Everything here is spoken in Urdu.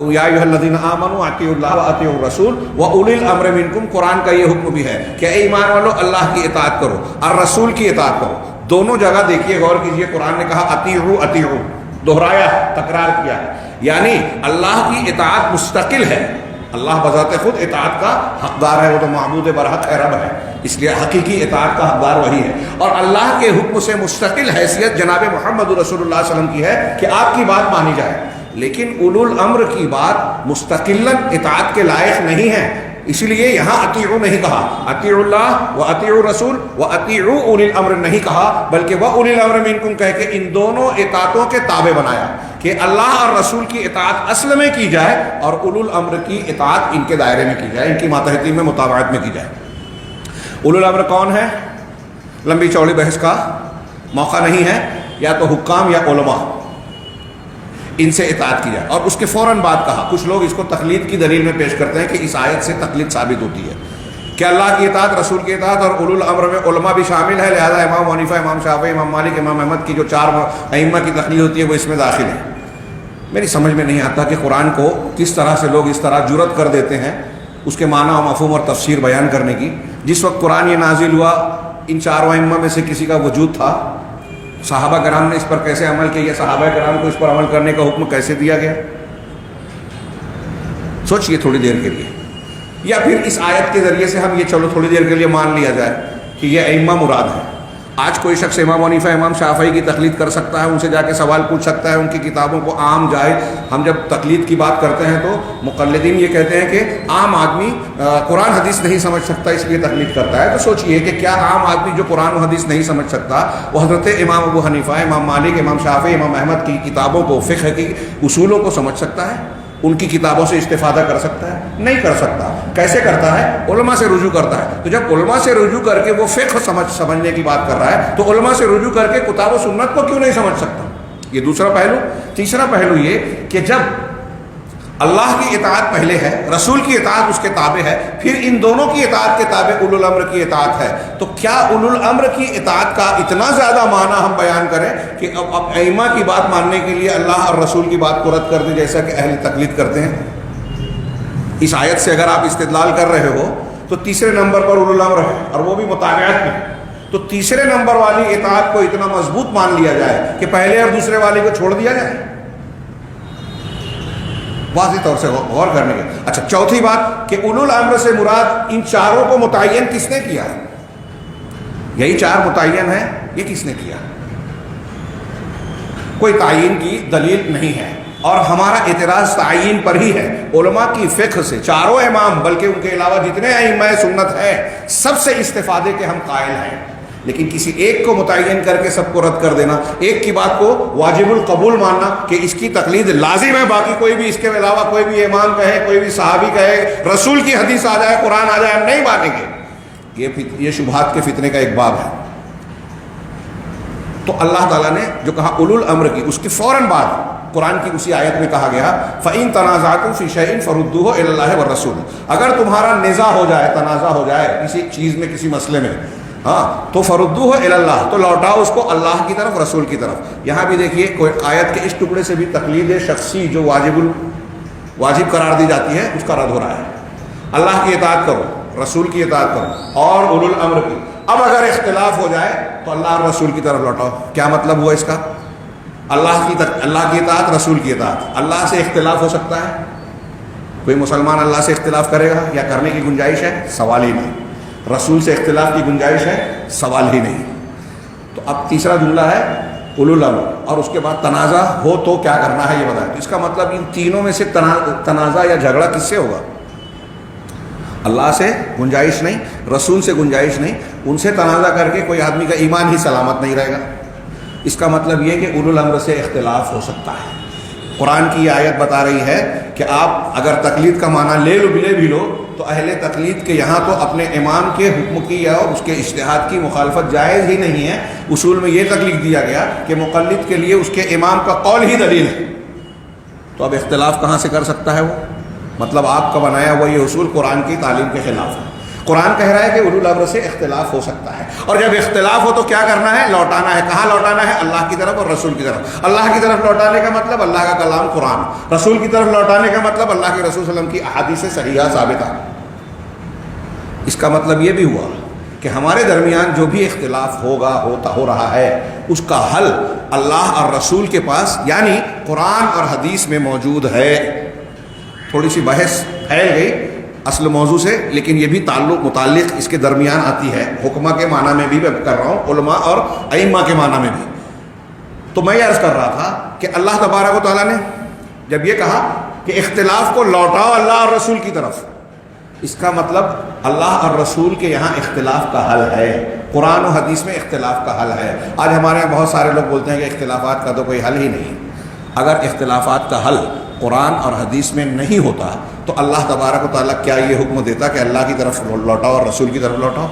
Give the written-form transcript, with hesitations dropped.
یا ایھا الذین آمنوا اطیعوا اللہ واطیعوا الرسول واولی الامر منکم، قرآن کا یہ حکم بھی ہے کہ اے ایمان والو اللہ کی اطاعت کرو اور رسول کی اطاعت کرو. دونوں جگہ دیکھیے، غور کیجیے، قرآن نے کہا اطیعوا اطیعوا، دہرایا، تکرار کیا، یعنی اللہ کی اطاعت مستقل ہے. اللہ بذات خود اطاعت کا حقدار ہے، وہ تو معبود برحق رب ہے، اس لیے حقیقی اطاعت کا حقدار وہی ہے. اور اللہ کے حکم سے مستقل حیثیت جناب محمد رسول اللہ صلی اللہ علیہ وسلم کی ہے کہ آپ کی بات مانی جائے. لیکن اولو الامر کی بات مستقلاً اطاعت کے لائق نہیں ہے، اسی لیے یہاں اطیعوا نہیں کہا، اطیعوا اللہ و اطیعوا الرسول و اطیعوا اولی الامر نہیں کہا، بلکہ وہ اولی الامر منکم کہہ کے ان دونوں اطاعتوں کے تابع بنایا کہ اللہ اور رسول کی اطاعت اصل میں کی جائے اور اولو الامر کی اطاعت ان کے دائرے میں کی جائے، ان کی ماتحتی میں، متابعت میں کی جائے. اولو الامر کون ہے؟ لمبی چوڑی بحث کا موقع نہیں ہے، یا تو حکام یا علماء، ان سے اطاعت کی جائے. اور اس کے فوراً بعد کہا، کچھ لوگ اس کو تقلید کی دلیل میں پیش کرتے ہیں کہ اس آیت سے تقلید ثابت ہوتی ہے کہ اللہ کی اطاعت، رسول کی اطاعت اور اولو الامر میں علماء بھی شامل ہے، لہذا امام حنیفہ، امام شافعی، امام مالک، امام احمد کی جو 4 ائمہ کی تقلید ہوتی ہے وہ اس میں داخل ہے. میری سمجھ میں نہیں آتا کہ قرآن کو کس طرح سے لوگ اس طرح جرأت کر دیتے ہیں اس کے معنی و مفہوم اور تفسیر بیان کرنے کی. جس وقت قرآن یہ نازل ہوا ان 4 ائمہ میں سے کسی کا وجود تھا، صحابہ کرام نے اس پر کیسے عمل کیا، صحابہ کرام کو اس پر عمل کرنے کا حکم کیسے دیا گیا؟ سوچئے تھوڑی دیر کے لیے. یا پھر اس آیت کے ذریعے سے ہم یہ چلو تھوڑی دیر کے لیے مان لیا جائے کہ یہ ائمہ مراد ہے. آج کوئی شخص امام حنیفہ، امام شافعی کی تقلید کر سکتا ہے، ان سے جا کے سوال پوچھ سکتا ہے، ان کی کتابوں کو عام جائز. ہم جب تقلید کی بات کرتے ہیں تو مقلدین یہ کہتے ہیں کہ عام آدمی قرآن حدیث نہیں سمجھ سکتا اس لیے تقلید کرتا ہے. تو سوچئے کہ کیا عام آدمی جو قرآن و حدیث نہیں سمجھ سکتا وہ حضرت امام ابو حنیفہ، امام مالک، امام شافعی، امام احمد کی کتابوں کو، فقہ کی اصولوں کو سمجھ سکتا ہے؟ ان کی کتابوں سے استفادہ کر سکتا ہے؟ نہیں کر سکتا. کیسے کرتا ہے؟ علماء سے رجوع کرتا ہے. تو جب علماء سے رجوع کر کے وہ فقہ سمجھنے کی بات کر رہا ہے تو علماء سے رجوع کر کے کتاب و سنت کو کیوں نہیں سمجھ سکتا؟ یہ دوسرا پہلو. تیسرا پہلو یہ کہ جب اللہ کی اطاعت پہلے ہے، رسول کی اطاعت اس کے تابع ہے، پھر ان دونوں کی اطاعت کے تابع اولو الامر کی اطاعت ہے، تو کیا اولو الامر کی اطاعت کا اتنا زیادہ معنی ہم بیان کریں کہ اب ائمہ کی بات ماننے کے لیے اللہ اور رسول کی بات کو رد کر دیں جیسا کہ اہل تقلید کرتے ہیں؟ اس آیت سے اگر آپ استدلال کر رہے ہو تو تیسرے نمبر پر اولو الامر ہے اور وہ بھی متابعت میں. تو تیسرے نمبر والی اطاعت کو اتنا مضبوط مان لیا جائے کہ پہلے اور دوسرے والی کو چھوڑ دیا جائے؟ واضح طور سے غور کرنے کے. اچھا، چوتھی بات کہ اولو الامر سے مراد ان 4 کو متعین کس نے کیا ہے؟ یہی 4 متعین ہیں، یہ کس نے کیا؟ کوئی تعین کی دلیل نہیں ہے اور ہمارا اعتراض تعین پر ہی ہے. علماء کی فقہ سے 4 امام بلکہ ان کے علاوہ جتنے ائمہ سنت ہیں سب سے استفادے کے ہم قائل ہیں، لیکن کسی ایک کو متعین کر کے سب کو رد کر دینا، ایک کی بات کو واجب القبول ماننا کہ اس کی تقلید لازم ہے، باقی کوئی بھی اس کے علاوہ کوئی بھی امام کہے، کوئی بھی صحابی کہے، رسول کی حدیث آ جائے، قرآن آ جائے، ہم نہیں مانیں گے. یہ شبہات کے فتنے کا ایک باب ہے. تو اللہ تعالیٰ نے جو کہا اولو الامر کی، اس کے فوراً بعد قرآن کی اسی آیت میں کہا گیا فَإِن تَنَازَعْتُمْ فِي شَيْءٍ فَرُدُّوهُ إِلَى اللَّهِ وَالرَّسُولِ. اگر تمہارا نزاع ہو جائے، تنازع ہو جائے کسی چیز میں، کسی مسئلے میں، تو فردوہ الی اللہ، تو لوٹاؤ اس کو اللہ کی طرف، رسول کی طرف. یہاں بھی دیکھیے کوئی آیت کے اس ٹکڑے سے بھی تقلید شخصی جو واجب قرار دی جاتی ہے اس کا رد ہو رہا ہے. اللہ کی اطاعت کرو، رسول کی اطاعت کرو اور اولو الامر کی. اب اگر اختلاف ہو جائے تو اللہ اور رسول کی طرف لوٹاؤ. کیا مطلب ہوا اس کا؟ اللہ کی اطاعت، رسول کی اطاعت. اللہ سے اختلاف ہو سکتا ہے؟ کوئی مسلمان اللہ سے اختلاف کرے گا یا کرنے کی گنجائش ہے؟ سوال ہی نہیں. رسول سے اختلاف کی گنجائش ہے؟ سوال ہی نہیں. تو اب تیسرا جملہ ہے اولو الامر، اور اس کے بعد تنازع ہو تو کیا کرنا ہے یہ بتائیں. تو اس کا مطلب ان تینوں میں سے تنازع یا جھگڑا کس سے ہوگا؟ اللہ سے گنجائش نہیں، رسول سے گنجائش نہیں، ان سے تنازع کر کے کوئی آدمی کا ایمان ہی سلامت نہیں رہے گا. اس کا مطلب یہ کہ اولو الامر سے اختلاف ہو سکتا ہے. قرآن کی یہ آیت بتا رہی ہے کہ آپ اگر تقلید کا معنی لے بھی لو تو اہل تقلید کے یہاں تو اپنے امام کے حکم کی یا اس کے اجتہاد کی مخالفت جائز ہی نہیں ہے. اصول میں یہ تکلیف دیا گیا کہ مقلد کے لیے اس کے امام کا قول ہی دلیل ہے. تو اب اختلاف کہاں سے کر سکتا ہے وہ؟ مطلب آپ کا بنایا ہوا یہ اصول قرآن کی تعلیم کے خلاف ہے. قرآن کہہ رہا ہے کہ اولو الامر سے اختلاف ہو سکتا ہے، اور جب اختلاف ہو تو کیا کرنا ہے؟ لوٹانا ہے۔ کہاں لوٹانا ہے؟ اللہ کی طرف اور رسول کی طرف۔ اللہ کی طرف لوٹانے کا مطلب اللہ کا کلام قرآن، رسول کی طرف لوٹانے کا مطلب اللہ کے رسول صلی اللہ علیہ وسلم کی احادیث صحیحہ ثابتہ۔ اس کا مطلب یہ بھی ہوا کہ ہمارے درمیان جو بھی اختلاف ہو رہا ہے اس کا حل اللہ اور رسول کے پاس یعنی قرآن اور حدیث میں موجود ہے۔ تھوڑی سی بحث پھیل گئی اصل موضوع سے، لیکن یہ بھی متعلق اس کے درمیان آتی ہے، حکمہ کے معنی میں بھی میں کر رہا ہوں، علماء اور ائمہ کے معنی میں بھی۔ تو میں یہ عرض کر رہا تھا کہ اللہ تبارک و تعالیٰ نے جب یہ کہا کہ اختلاف کو لوٹاؤ اللہ اور رسول کی طرف، اس کا مطلب اللہ اور رسول کے یہاں اختلاف کا حل ہے، قرآن و حدیث میں اختلاف کا حل ہے۔ آج ہمارے یہاں بہت سارے لوگ بولتے ہیں کہ اختلافات کا تو کوئی حل ہی نہیں۔ اگر اختلافات کا حل قرآن اور حدیث میں نہیں ہوتا تو اللہ تبارک و تعالیٰ کیا یہ حکم دیتا کہ اللہ کی طرف لوٹاؤ اور رسول کی طرف لوٹاؤ؟